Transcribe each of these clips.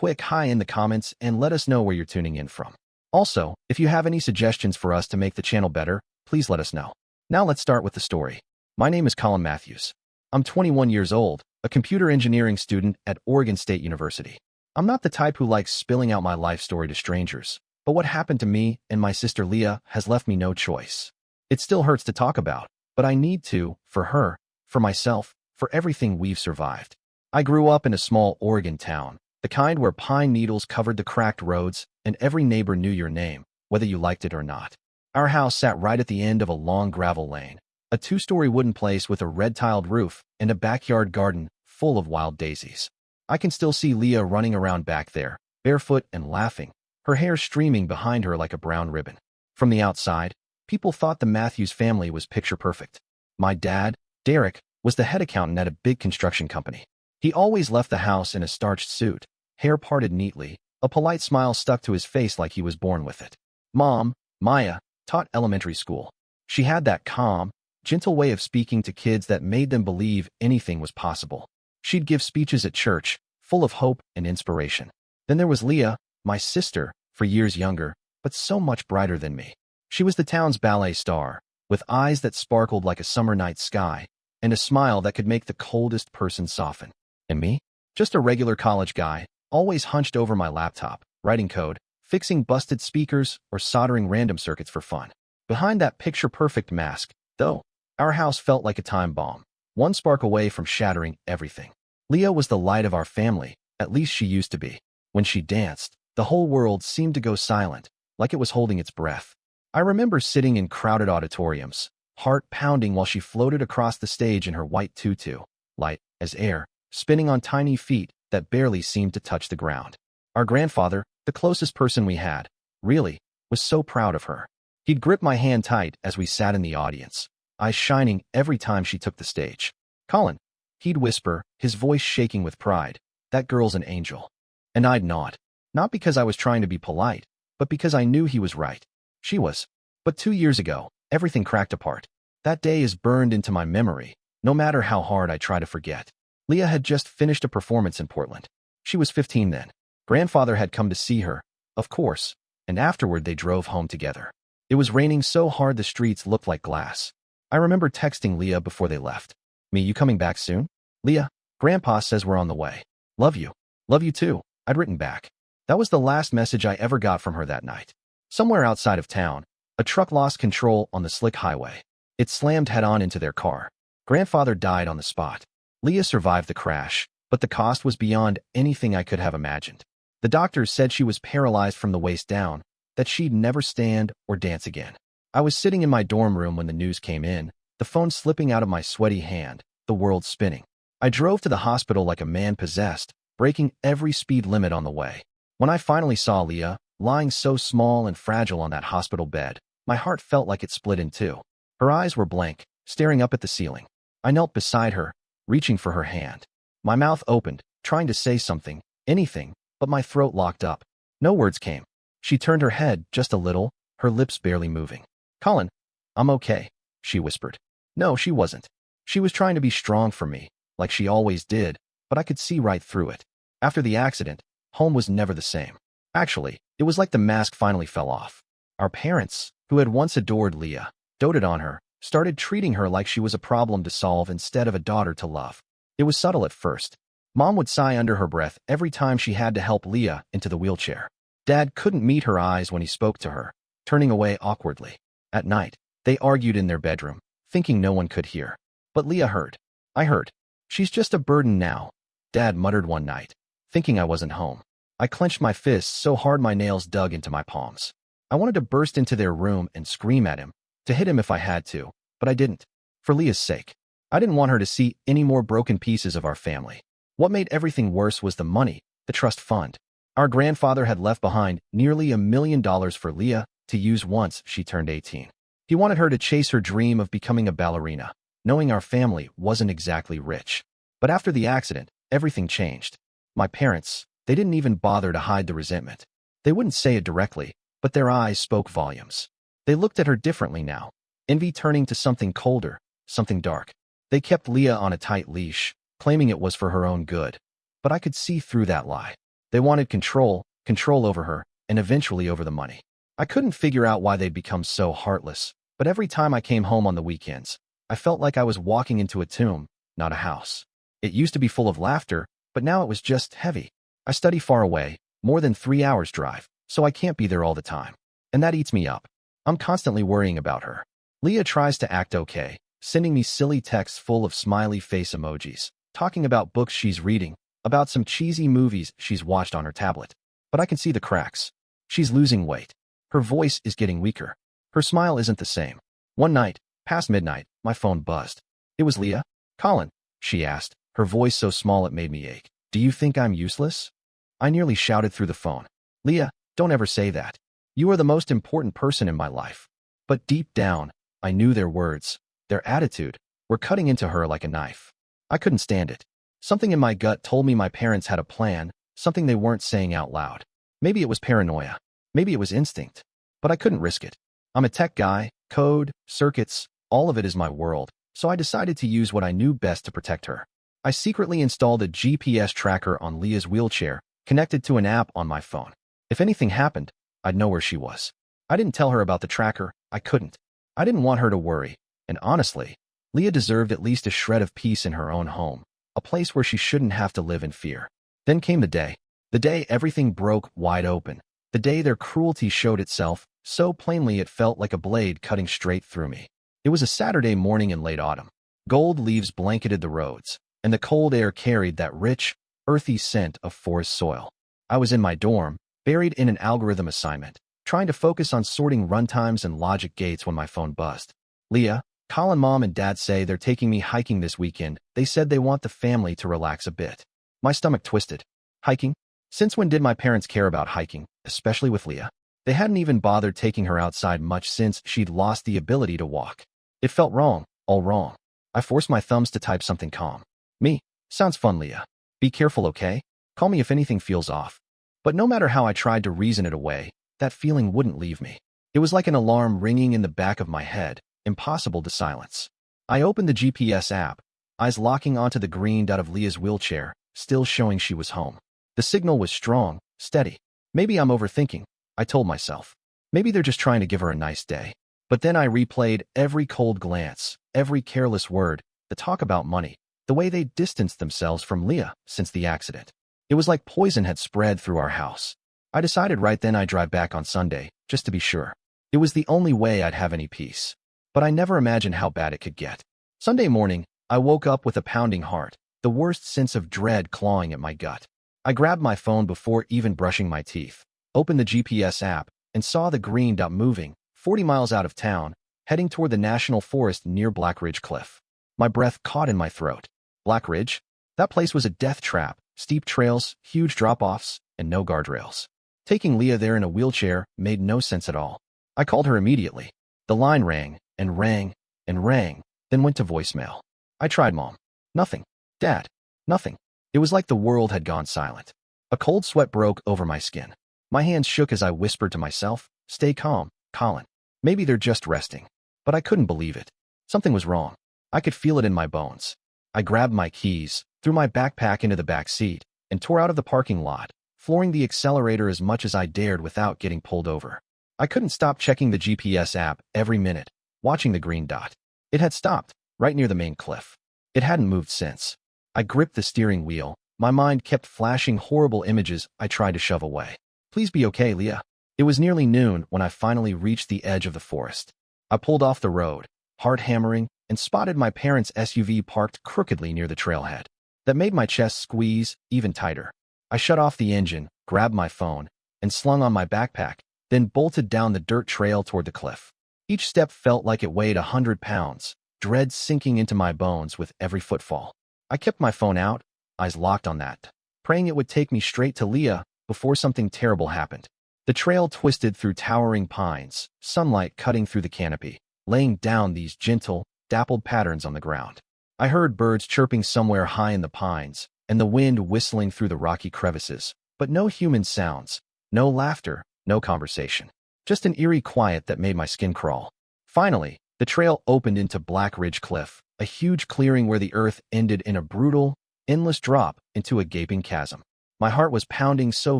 quick hi in the comments and let us know where you're tuning in from. Also, if you have any suggestions for us to make the channel better, please let us know. Now let's start with the story. My name is Colin Matthews. I'm 21 years old, a computer engineering student at Oregon State University. I'm not the type who likes spilling out my life story to strangers, but what happened to me and my sister Leah has left me no choice. It still hurts to talk about, but I need to, for her, for myself, for everything we've survived. I grew up in a small Oregon town, the kind where pine needles covered the cracked roads and every neighbor knew your name, whether you liked it or not. Our house sat right at the end of a long gravel lane, a two-story wooden place with a red-tiled roof and a backyard garden full of wild daisies. I can still see Leah running around back there, barefoot and laughing, her hair streaming behind her like a brown ribbon. From the outside, people thought the Matthews family was picture perfect. My dad, Derek, was the head accountant at a big construction company. He always left the house in a starched suit, hair parted neatly, a polite smile stuck to his face like he was born with it. Mom, Maya, taught elementary school. She had that calm, gentle way of speaking to kids that made them believe anything was possible. She'd give speeches at church, full of hope and inspiration. Then there was Leah, my sister, for years younger, but so much brighter than me. She was the town's ballet star, with eyes that sparkled like a summer night sky, and a smile that could make the coldest person soften. And me? Just a regular college guy, always hunched over my laptop, writing code, fixing busted speakers, or soldering random circuits for fun. Behind that picture-perfect mask, though, our house felt like a time bomb, one spark away from shattering everything. Leah was the light of our family, at least she used to be. When she danced, the whole world seemed to go silent, like it was holding its breath. I remember sitting in crowded auditoriums, heart pounding while she floated across the stage in her white tutu, light as air, spinning on tiny feet that barely seemed to touch the ground. Our grandfather, the closest person we had, really, was so proud of her. He'd grip my hand tight as we sat in the audience, eyes shining every time she took the stage. "Colin," he'd whisper, his voice shaking with pride, "that girl's an angel." And I'd nod. Not because I was trying to be polite, but because I knew he was right. She was. But 2 years ago, everything cracked apart. That day is burned into my memory, no matter how hard I try to forget. Leah had just finished a performance in Portland. She was 15 then. Grandfather had come to see her, of course, and afterward they drove home together. It was raining so hard the streets looked like glass. I remember texting Leah before they left. "Me, you coming back soon?" "Leah, Grandpa says we're on the way. Love you." "Love you too," I'd written back. That was the last message I ever got from her that night. Somewhere outside of town, a truck lost control on the slick highway. It slammed head-on into their car. Grandfather died on the spot. Leah survived the crash, but the cost was beyond anything I could have imagined. The doctors said she was paralyzed from the waist down, that she'd never stand or dance again. I was sitting in my dorm room when the news came in, the phone slipping out of my sweaty hand, the world spinning. I drove to the hospital like a man possessed, breaking every speed limit on the way. When I finally saw Leah, lying so small and fragile on that hospital bed, my heart felt like it split in two. Her eyes were blank, staring up at the ceiling. I knelt beside her, reaching for her hand. My mouth opened, trying to say something, anything, but my throat locked up. No words came. She turned her head just a little, her lips barely moving. "Colin, I'm okay," she whispered. No, she wasn't. She was trying to be strong for me, like she always did, but I could see right through it. After the accident, home was never the same. Actually, it was like the mask finally fell off. Our parents, who had once adored Leah, doted on her, started treating her like she was a problem to solve instead of a daughter to love. It was subtle at first. Mom would sigh under her breath every time she had to help Leah into the wheelchair. Dad couldn't meet her eyes when he spoke to her, turning away awkwardly. At night, they argued in their bedroom, thinking no one could hear. But Leah heard. I heard. "She's just a burden now," Dad muttered one night, thinking I wasn't home. I clenched my fists so hard my nails dug into my palms. I wanted to burst into their room and scream at him, to hit him if I had to, but I didn't. For Leah's sake. I didn't want her to see any more broken pieces of our family. What made everything worse was the money, the trust fund. Our grandfather had left behind nearly $1 million for Leah to use once she turned 18. He wanted her to chase her dream of becoming a ballerina, knowing our family wasn't exactly rich. But after the accident, everything changed. My parents, they didn't even bother to hide the resentment. They wouldn't say it directly, but their eyes spoke volumes. They looked at her differently now, envy turning to something colder, something dark. They kept Leah on a tight leash, claiming it was for her own good. But I could see through that lie. They wanted control, control over her, and eventually over the money. I couldn't figure out why they'd become so heartless, but every time I came home on the weekends, I felt like I was walking into a tomb, not a house. It used to be full of laughter, but now it was just heavy. I study far away, more than 3 hours drive, so I can't be there all the time. And that eats me up. I'm constantly worrying about her. Leah tries to act okay, sending me silly texts full of smiley face emojis, talking about books she's reading, about some cheesy movies she's watched on her tablet. But I can see the cracks. She's losing weight. Her voice is getting weaker. Her smile isn't the same. One night, past midnight, my phone buzzed. It was Leah. "Colin," she asked, her voice so small it made me ache. "Do you think I'm useless?" I nearly shouted through the phone. "Leah, don't ever say that. You are the most important person in my life." But deep down, I knew their words, their attitude, were cutting into her like a knife. I couldn't stand it. Something in my gut told me my parents had a plan, something they weren't saying out loud. Maybe it was paranoia. Maybe it was instinct. But I couldn't risk it. I'm a tech guy, code, circuits, all of it is my world, so I decided to use what I knew best to protect her. I secretly installed a GPS tracker on Leah's wheelchair, connected to an app on my phone. If anything happened, I'd know where she was. I didn't tell her about the tracker. I couldn't. I didn't want her to worry. And honestly, Leah deserved at least a shred of peace in her own home, a place where she shouldn't have to live in fear. Then came the day everything broke wide open, the day their cruelty showed itself, so plainly it felt like a blade cutting straight through me. It was a Saturday morning in late autumn. Gold leaves blanketed the roads, and the cold air carried that rich, earthy scent of forest soil. I was in my dorm, buried in an algorithm assignment, trying to focus on sorting runtimes and logic gates when my phone buzzed. "Leah, Colin, Mom and Dad say they're taking me hiking this weekend. They said they want the family to relax a bit." My stomach twisted. Hiking? Since when did my parents care about hiking, especially with Leah? They hadn't even bothered taking her outside much since she'd lost the ability to walk. It felt wrong, all wrong. I forced my thumbs to type something calm. "Me? Sounds fun, Leah. Be careful, okay? Call me if anything feels off." But no matter how I tried to reason it away, that feeling wouldn't leave me. It was like an alarm ringing in the back of my head, impossible to silence. I opened the GPS app, eyes locking onto the green dot of Leah's wheelchair, still showing she was home. The signal was strong, steady. Maybe I'm overthinking, I told myself. Maybe they're just trying to give her a nice day. But then I replayed every cold glance, every careless word, the talk about money, the way they distanced themselves from Leah since the accident. It was like poison had spread through our house. I decided right then I'd drive back on Sunday, just to be sure. It was the only way I'd have any peace. But I never imagined how bad it could get. Sunday morning, I woke up with a pounding heart, the worst sense of dread clawing at my gut. I grabbed my phone before even brushing my teeth, opened the GPS app, and saw the green dot moving, 40 miles out of town, heading toward the national forest near Black Ridge Cliff. My breath caught in my throat. Black Ridge? That place was a death trap, steep trails, huge drop-offs, and no guardrails. Taking Leah there in a wheelchair made no sense at all. I called her immediately. The line rang, and rang, and rang, then went to voicemail. I tried Mom. Nothing. Dad. Nothing. It was like the world had gone silent. A cold sweat broke over my skin. My hands shook as I whispered to myself, "Stay calm, Colin. Maybe they're just resting." But I couldn't believe it. Something was wrong. I could feel it in my bones. I grabbed my keys, threw my backpack into the back seat, and tore out of the parking lot, flooring the accelerator as much as I dared without getting pulled over. I couldn't stop checking the GPS app every minute, watching the green dot. It had stopped, right near the main cliff. It hadn't moved since. I gripped the steering wheel. My mind kept flashing horrible images I tried to shove away. "Please be okay, Leah." It was nearly noon when I finally reached the edge of the forest. I pulled off the road, heart hammering, and spotted my parents' SUV parked crookedly near the trailhead. That made my chest squeeze even tighter. I shut off the engine, grabbed my phone, and slung on my backpack, then bolted down the dirt trail toward the cliff. Each step felt like it weighed 100 pounds, dread sinking into my bones with every footfall. I kept my phone out, eyes locked on that, praying it would take me straight to Leah before something terrible happened. The trail twisted through towering pines, sunlight cutting through the canopy, laying down these gentle, dappled patterns on the ground. I heard birds chirping somewhere high in the pines, and the wind whistling through the rocky crevices, but no human sounds, no laughter, no conversation. Just an eerie quiet that made my skin crawl. Finally, the trail opened into Black Ridge Cliff, a huge clearing where the earth ended in a brutal, endless drop into a gaping chasm. My heart was pounding so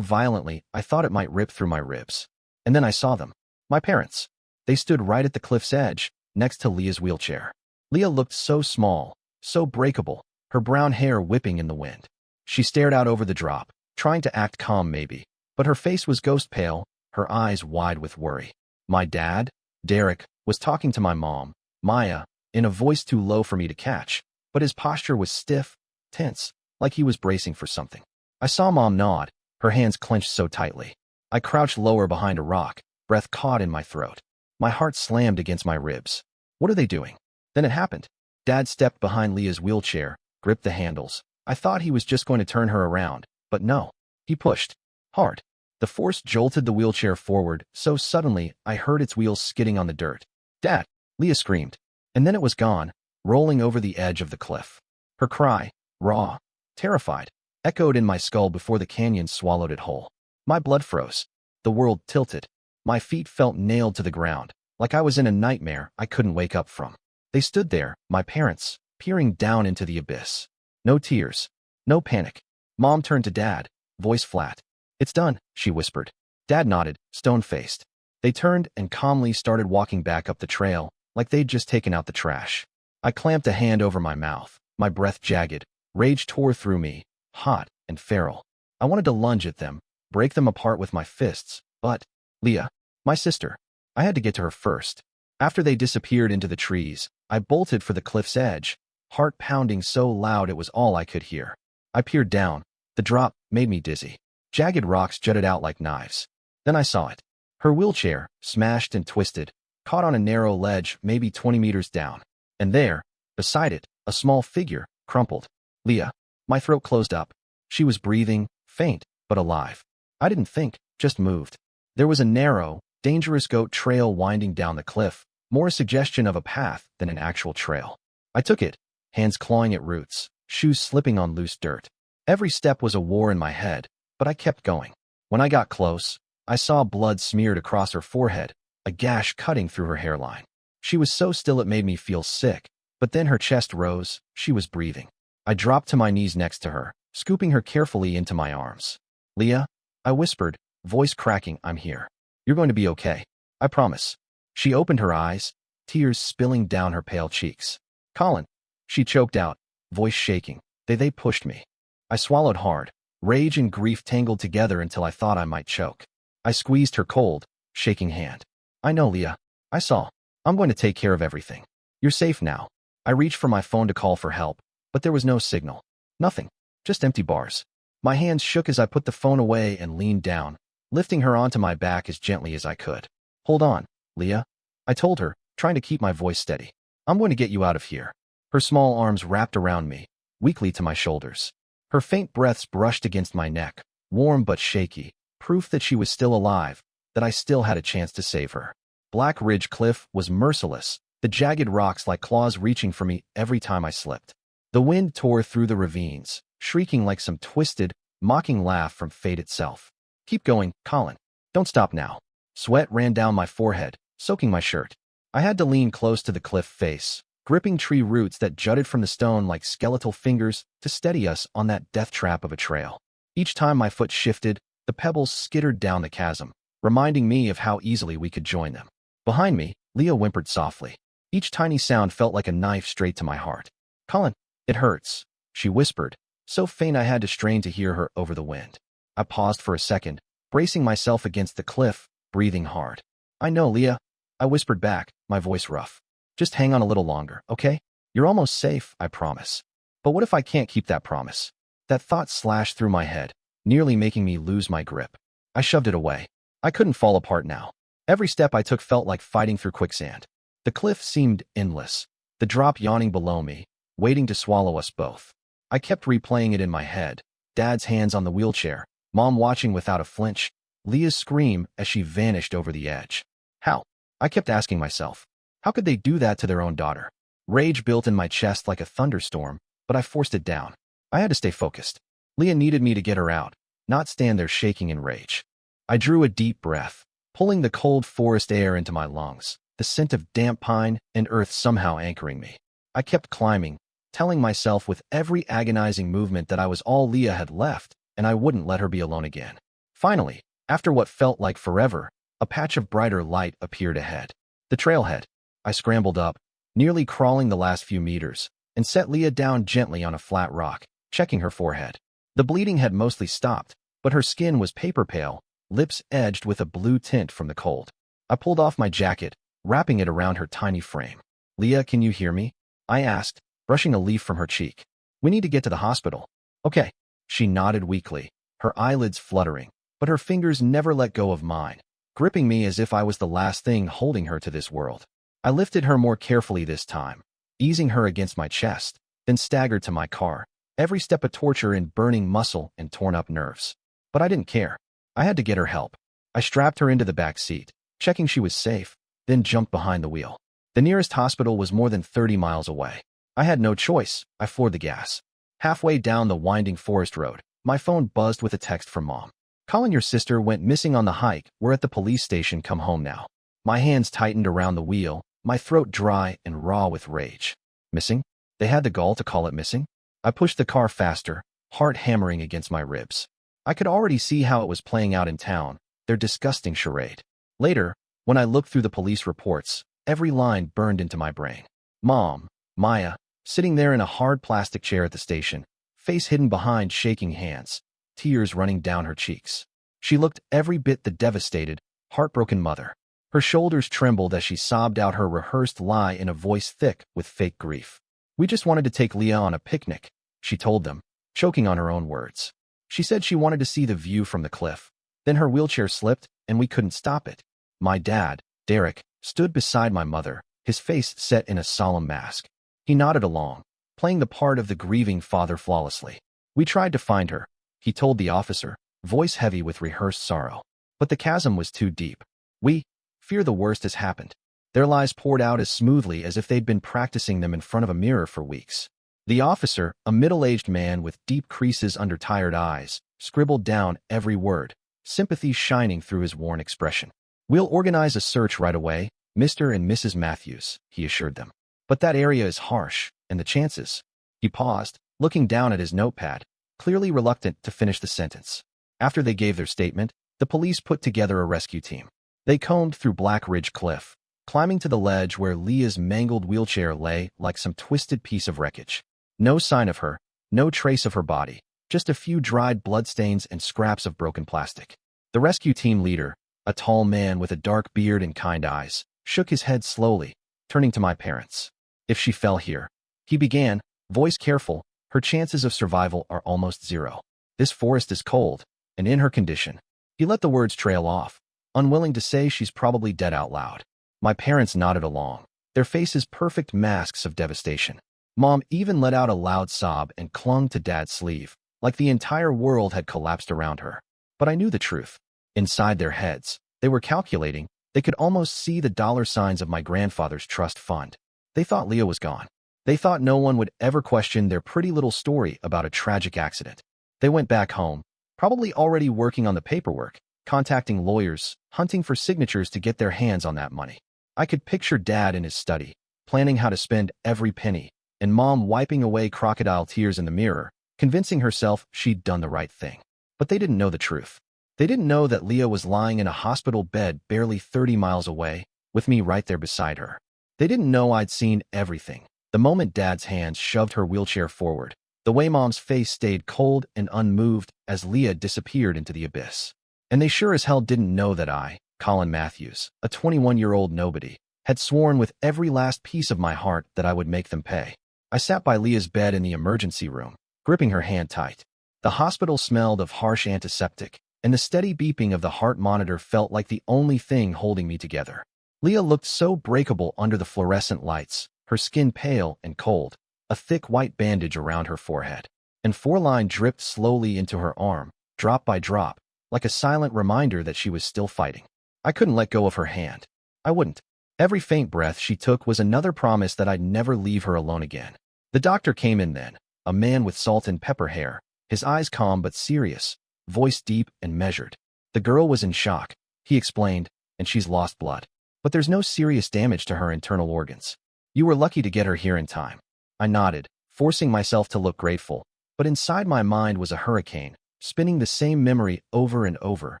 violently I thought it might rip through my ribs. And then I saw them. My parents. They stood right at the cliff's edge, next to Leah's wheelchair. Leah looked so small, so breakable, her brown hair whipping in the wind. She stared out over the drop, trying to act calm maybe, but her face was ghost pale, her eyes wide with worry. My dad, Derek, was talking to my mom, Maya, in a voice too low for me to catch, but his posture was stiff, tense, like he was bracing for something. I saw Mom nod, her hands clenched so tightly. I crouched lower behind a rock, breath caught in my throat. My heart slammed against my ribs. What are they doing? Then it happened. Dad stepped behind Leah's wheelchair, gripped the handles. I thought he was just going to turn her around, but no. He pushed. Hard. The force jolted the wheelchair forward so suddenly I heard its wheels skidding on the dirt. Dad! Leah screamed. And then it was gone, rolling over the edge of the cliff. Her cry, raw, terrified, echoed in my skull before the canyon swallowed it whole. My blood froze. The world tilted. My feet felt nailed to the ground, like I was in a nightmare I couldn't wake up from. They stood there, my parents, peering down into the abyss. No tears. No panic. Mom turned to Dad, voice flat. It's done, she whispered. Dad nodded, stone-faced. They turned and calmly started walking back up the trail, like they'd just taken out the trash. I clamped a hand over my mouth, my breath jagged. Rage tore through me, hot and feral. I wanted to lunge at them, break them apart with my fists, but Leah, my sister, I had to get to her first. After they disappeared into the trees, I bolted for the cliff's edge, heart pounding so loud it was all I could hear. I peered down. The drop made me dizzy. Jagged rocks jutted out like knives. Then I saw it. Her wheelchair, smashed and twisted, caught on a narrow ledge maybe 20 meters down. And there, beside it, a small figure, crumpled. Leah. My throat closed up. She was breathing, faint, but alive. I didn't think, just moved. There was a narrow, dangerous goat trail winding down the cliff, more a suggestion of a path than an actual trail. I took it, hands clawing at roots, shoes slipping on loose dirt. Every step was a war in my head, but I kept going. When I got close, I saw blood smeared across her forehead, a gash cutting through her hairline. She was so still it made me feel sick, but then her chest rose, she was breathing. I dropped to my knees next to her, scooping her carefully into my arms. Leah, I whispered, voice cracking, I'm here. You're going to be okay. I promise. She opened her eyes, tears spilling down her pale cheeks. Colin, she choked out, voice shaking. They pushed me. I swallowed hard, rage and grief tangled together until I thought I might choke. I squeezed her cold, shaking hand. I know, Leah. I saw. I'm going to take care of everything. You're safe now. I reached for my phone to call for help, but there was no signal. Nothing. Just empty bars. My hands shook as I put the phone away and leaned down, lifting her onto my back as gently as I could. Hold on, Leah. I told her, trying to keep my voice steady. I'm going to get you out of here. Her small arms wrapped around me, weakly to my shoulders. Her faint breaths brushed against my neck, warm but shaky, proof that she was still alive, that I still had a chance to save her. Black Ridge Cliff was merciless, the jagged rocks like claws reaching for me every time I slipped. The wind tore through the ravines, shrieking like some twisted, mocking laugh from fate itself. Keep going, Colin. Don't stop now. Sweat ran down my forehead, soaking my shirt. I had to lean close to the cliff face, gripping tree roots that jutted from the stone like skeletal fingers to steady us on that death trap of a trail. Each time my foot shifted, the pebbles skittered down the chasm, reminding me of how easily we could join them. Behind me, Leah whimpered softly. Each tiny sound felt like a knife straight to my heart. Colin, it hurts, she whispered, so faint I had to strain to hear her over the wind. I paused for a second, bracing myself against the cliff, breathing hard. I know, Leah, I whispered back, my voice rough. Just hang on a little longer, okay? You're almost safe, I promise. But what if I can't keep that promise? That thought slashed through my head, nearly making me lose my grip. I shoved it away. I couldn't fall apart now. Every step I took felt like fighting through quicksand. The cliff seemed endless, the drop yawning below me, waiting to swallow us both. I kept replaying it in my head, Dad's hands on the wheelchair, Mom watching without a flinch, Leah's scream as she vanished over the edge. How? I kept asking myself. How could they do that to their own daughter? Rage built in my chest like a thunderstorm, but I forced it down. I had to stay focused. Leah needed me to get her out, not stand there shaking in rage. I drew a deep breath, pulling the cold forest air into my lungs, the scent of damp pine and earth somehow anchoring me. I kept climbing, telling myself with every agonizing movement that I was all Leah had left, and I wouldn't let her be alone again. Finally, after what felt like forever, a patch of brighter light appeared ahead. The trailhead. I scrambled up, nearly crawling the last few meters, and set Leah down gently on a flat rock, checking her forehead. The bleeding had mostly stopped, but her skin was paper pale, lips edged with a blue tint from the cold. I pulled off my jacket, wrapping it around her tiny frame. "Leah, can you hear me?" I asked, brushing a leaf from her cheek. "We need to get to the hospital." "Okay." She nodded weakly, her eyelids fluttering, but her fingers never let go of mine, gripping me as if I was the last thing holding her to this world. I lifted her more carefully this time, easing her against my chest, then staggered to my car, every step a torture in burning muscle and torn-up nerves. But I didn't care. I had to get her help. I strapped her into the back seat, checking she was safe, then jumped behind the wheel. The nearest hospital was more than 30 miles away. I had no choice. I floored the gas. Halfway down the winding forest road, my phone buzzed with a text from Mom. "Calling your sister went missing on the hike. We're at the police station. Come home now." My hands tightened around the wheel, my throat dry and raw with rage. Missing? They had the gall to call it missing? I pushed the car faster, heart hammering against my ribs. I could already see how it was playing out in town, their disgusting charade. Later, when I looked through the police reports, every line burned into my brain. Mom, Maya, sitting there in a hard plastic chair at the station, face hidden behind shaking hands, tears running down her cheeks. She looked every bit the devastated, heartbroken mother. Her shoulders trembled as she sobbed out her rehearsed lie in a voice thick with fake grief. "We just wanted to take Leah on a picnic," she told them, choking on her own words. She said she wanted to see the view from the cliff. Then her wheelchair slipped, and we couldn't stop it. My dad, Derek, stood beside my mother, his face set in a solemn mask. He nodded along, playing the part of the grieving father flawlessly. "We tried to find her," he told the officer, voice heavy with rehearsed sorrow. "But the chasm was too deep. We fear the worst has happened." Their lies poured out as smoothly as if they'd been practicing them in front of a mirror for weeks. The officer, a middle-aged man with deep creases under tired eyes, scribbled down every word, sympathy shining through his worn expression. "We'll organize a search right away, Mr. and Mrs. Matthews," he assured them. "But that area is harsh, and the chances—" He paused, looking down at his notepad, clearly reluctant to finish the sentence. After they gave their statement, the police put together a rescue team. They combed through Black Ridge Cliff, climbing to the ledge where Leah's mangled wheelchair lay like some twisted piece of wreckage. No sign of her, no trace of her body, just a few dried bloodstains and scraps of broken plastic. The rescue team leader, a tall man with a dark beard and kind eyes, shook his head slowly, turning to my parents. "If she fell here," he began, voice careful, "her chances of survival are almost zero. This forest is cold, and in her condition." He let the words trail off, unwilling to say she's probably dead out loud. My parents nodded along, their faces perfect masks of devastation. Mom even let out a loud sob and clung to Dad's sleeve, like the entire world had collapsed around her. But I knew the truth. Inside their heads, they were calculating. They could almost see the dollar signs of my grandfather's trust fund. They thought Leah was gone. They thought no one would ever question their pretty little story about a tragic accident. They went back home, probably already working on the paperwork, contacting lawyers, hunting for signatures to get their hands on that money. I could picture Dad in his study, planning how to spend every penny, and Mom wiping away crocodile tears in the mirror, convincing herself she'd done the right thing. But they didn't know the truth. They didn't know that Leah was lying in a hospital bed barely 30 miles away, with me right there beside her. They didn't know I'd seen everything. The moment Dad's hands shoved her wheelchair forward, the way Mom's face stayed cold and unmoved as Leah disappeared into the abyss. And they sure as hell didn't know that I, Colin Matthews, a 21-year-old nobody, had sworn with every last piece of my heart that I would make them pay. I sat by Leah's bed in the emergency room, gripping her hand tight. The hospital smelled of harsh antiseptic, and the steady beeping of the heart monitor felt like the only thing holding me together. Leah looked so breakable under the fluorescent lights, her skin pale and cold, a thick white bandage around her forehead, and Foreline dripped slowly into her arm, drop by drop, like a silent reminder that she was still fighting. I couldn't let go of her hand. I wouldn't. Every faint breath she took was another promise that I'd never leave her alone again. The doctor came in then, a man with salt and pepper hair, his eyes calm but serious, voice deep and measured. "The girl was in shock," he explained, "and she's lost blood. But there's no serious damage to her internal organs. You were lucky to get her here in time." I nodded, forcing myself to look grateful, but inside my mind was a hurricane, spinning the same memory over and over.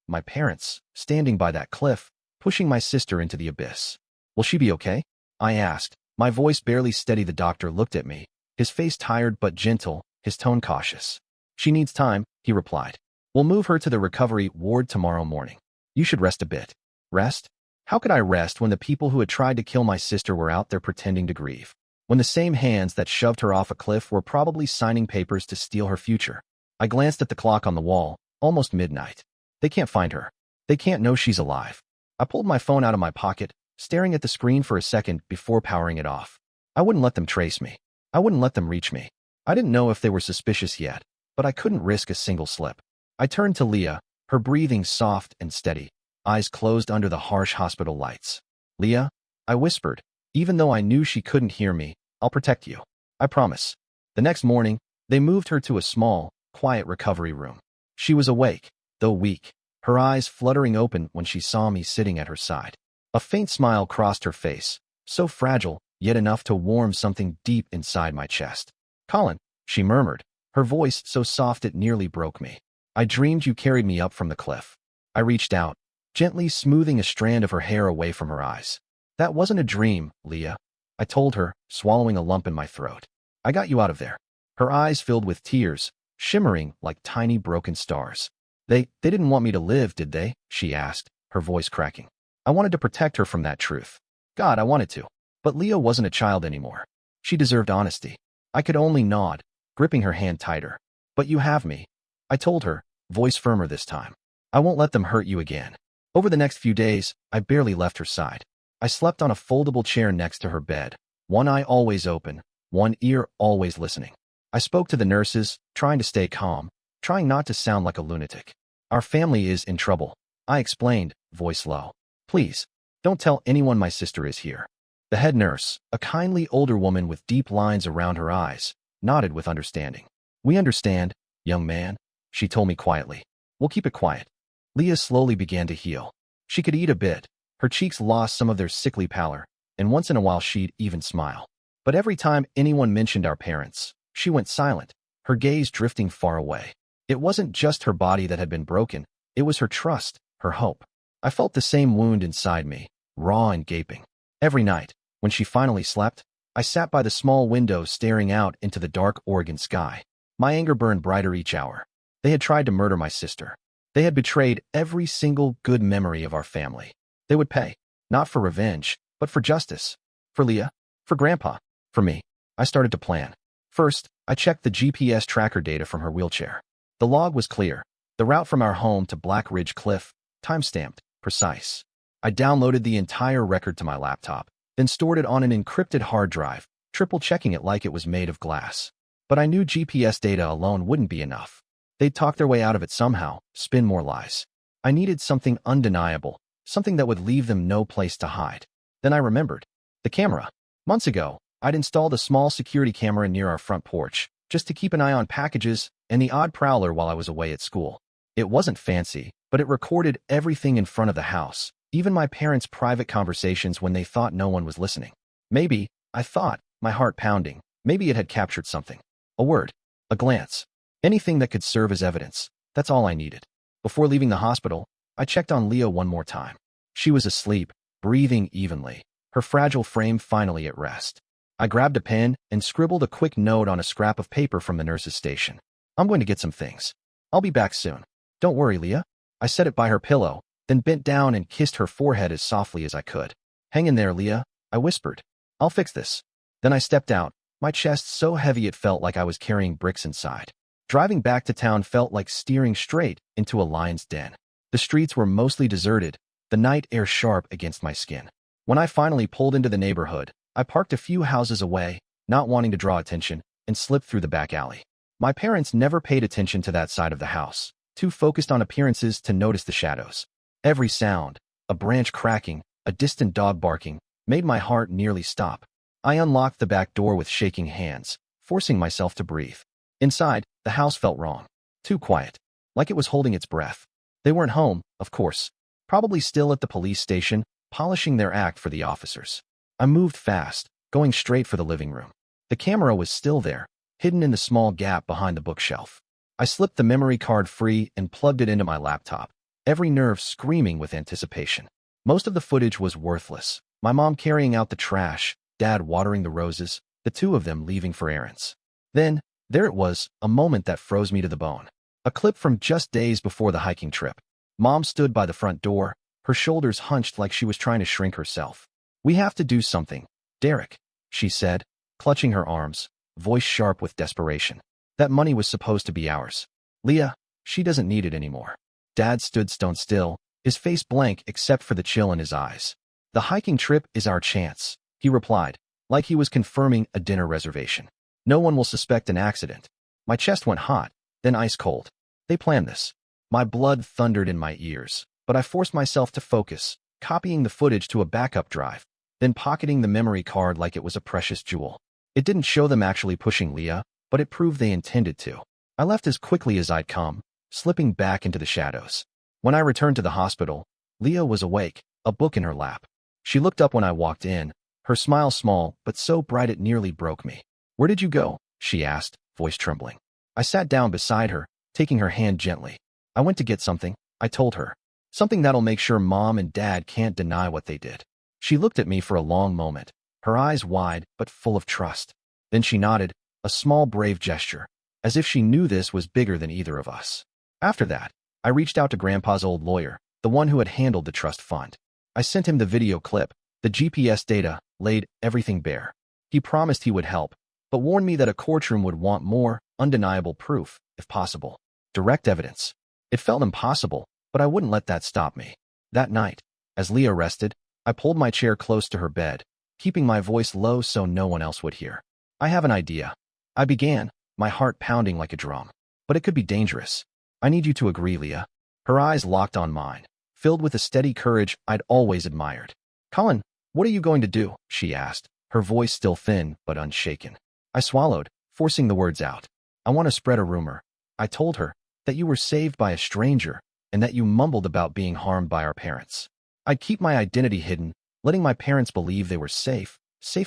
My parents, standing by that cliff, pushing my sister into the abyss. Will she be okay? I asked. My voice barely steady. The doctor looked at me, his face tired but gentle, his tone cautious. She needs time, he replied. We'll move her to the recovery ward tomorrow morning. You should rest a bit. Rest? How could I rest when the people who had tried to kill my sister were out there pretending to grieve? When the same hands that shoved her off a cliff were probably signing papers to steal her future? I glanced at the clock on the wall, almost midnight. They can't find her. They can't know she's alive. I pulled my phone out of my pocket, staring at the screen for a second before powering it off. I wouldn't let them trace me. I wouldn't let them reach me. I didn't know if they were suspicious yet, but I couldn't risk a single slip. I turned to Leah, her breathing soft and steady, eyes closed under the harsh hospital lights. Leah, I whispered, even though I knew she couldn't hear me, I'll protect you. I promise. The next morning, they moved her to a small, quiet recovery room. She was awake, though weak, her eyes fluttering open when she saw me sitting at her side. A faint smile crossed her face, so fragile, yet enough to warm something deep inside my chest. Colin, she murmured, her voice so soft it nearly broke me. I dreamed you carried me up from the cliff. I reached out, gently smoothing a strand of her hair away from her eyes. That wasn't a dream, Leah, I told her, swallowing a lump in my throat. I got you out of there. Her eyes filled with tears, shimmering like tiny broken stars. They didn't want me to live, did they? She asked, her voice cracking. I wanted to protect her from that truth. God, I wanted to. But Leah wasn't a child anymore. She deserved honesty. I could only nod, gripping her hand tighter. But you have me, I told her, voice firmer this time. I won't let them hurt you again. Over the next few days, I barely left her side. I slept on a foldable chair next to her bed, one eye always open, one ear always listening. I spoke to the nurses, trying to stay calm, trying not to sound like a lunatic. Our family is in trouble, I explained, voice low. Please, don't tell anyone my sister is here. The head nurse, a kindly older woman with deep lines around her eyes, nodded with understanding. We understand, young man, she told me quietly. We'll keep it quiet. Leah slowly began to heal. She could eat a bit. Her cheeks lost some of their sickly pallor, and once in a while she'd even smile. But every time anyone mentioned our parents, she went silent, her gaze drifting far away. It wasn't just her body that had been broken, it was her trust, her hope. I felt the same wound inside me, raw and gaping. Every night, when she finally slept, I sat by the small window staring out into the dark Oregon sky. My anger burned brighter each hour. They had tried to murder my sister. They had betrayed every single good memory of our family. They would pay, not for revenge, but for justice. For Leah, for Grandpa, for me. I started to plan. First, I checked the GPS tracker data from her wheelchair. The log was clear. The route from our home to Black Ridge Cliff, time-stamped, precise. I downloaded the entire record to my laptop, then stored it on an encrypted hard drive, triple-checking it like it was made of glass. But I knew GPS data alone wouldn't be enough. They'd talk their way out of it somehow, spin more lies. I needed something undeniable, something that would leave them no place to hide. Then I remembered. The camera. Months ago, I'd installed a small security camera near our front porch, just to keep an eye on packages and the odd prowler while I was away at school. It wasn't fancy, but it recorded everything in front of the house, even my parents' private conversations when they thought no one was listening. Maybe, I thought, my heart pounding, maybe it had captured something. A word, a glance. Anything that could serve as evidence. That's all I needed. Before leaving the hospital, I checked on Leah one more time. She was asleep, breathing evenly, her fragile frame finally at rest. I grabbed a pen and scribbled a quick note on a scrap of paper from the nurse's station. I'm going to get some things. I'll be back soon. Don't worry, Leah. I set it by her pillow, then bent down and kissed her forehead as softly as I could. Hang in there, Leah, I whispered. I'll fix this. Then I stepped out, my chest so heavy it felt like I was carrying bricks inside. Driving back to town felt like steering straight into a lion's den. The streets were mostly deserted, the night air sharp against my skin. When I finally pulled into the neighborhood, I parked a few houses away, not wanting to draw attention, and slipped through the back alley. My parents never paid attention to that side of the house, too focused on appearances to notice the shadows. Every sound, a branch cracking, a distant dog barking, made my heart nearly stop. I unlocked the back door with shaking hands, forcing myself to breathe. Inside, the house felt wrong. Too quiet. Like it was holding its breath. They weren't home, of course. Probably still at the police station, polishing their act for the officers. I moved fast, going straight for the living room. The camera was still there, hidden in the small gap behind the bookshelf. I slipped the memory card free and plugged it into my laptop, every nerve screaming with anticipation. Most of the footage was worthless. My mom carrying out the trash, Dad watering the roses, the two of them leaving for errands. Then, there it was, a moment that froze me to the bone. A clip from just days before the hiking trip. Mom stood by the front door, her shoulders hunched like she was trying to shrink herself. "We have to do something, Derek," she said, clutching her arms, voice sharp with desperation. "That money was supposed to be ours. Leah, she doesn't need it anymore." Dad stood stone still, his face blank except for the chill in his eyes. "The hiking trip is our chance," he replied, like he was confirming a dinner reservation. "No one will suspect an accident." My chest went hot, then ice cold. They planned this. My blood thundered in my ears, but I forced myself to focus, copying the footage to a backup drive, then pocketing the memory card like it was a precious jewel. It didn't show them actually pushing Leah, but it proved they intended to. I left as quickly as I'd come, slipping back into the shadows. When I returned to the hospital, Leah was awake, a book in her lap. She looked up when I walked in, her smile small but so bright it nearly broke me. "Where did you go?" she asked, voice trembling. I sat down beside her, taking her hand gently. "I went to get something," I told her. "Something that'll make sure Mom and Dad can't deny what they did." She looked at me for a long moment, her eyes wide but full of trust. Then she nodded, a small brave gesture, as if she knew this was bigger than either of us. After that, I reached out to Grandpa's old lawyer, the one who had handled the trust fund. I sent him the video clip, the GPS data, laid everything bare. He promised he would help, but warned me that a courtroom would want more, undeniable proof, if possible. Direct evidence. It felt impossible, but I wouldn't let that stop me. That night, as Leah rested, I pulled my chair close to her bed, keeping my voice low so no one else would hear. "I have an idea," I began, my heart pounding like a drum. "But it could be dangerous. I need you to agree, Leah." Her eyes locked on mine, filled with a steady courage I'd always admired. "Colin, what are you going to do?" she asked, her voice still thin but unshaken. I swallowed, forcing the words out. "I want to spread a rumor," I told her, "that you were saved by a stranger, and that you mumbled about being harmed by our parents. I'd keep my identity hidden, letting my parents believe they were safe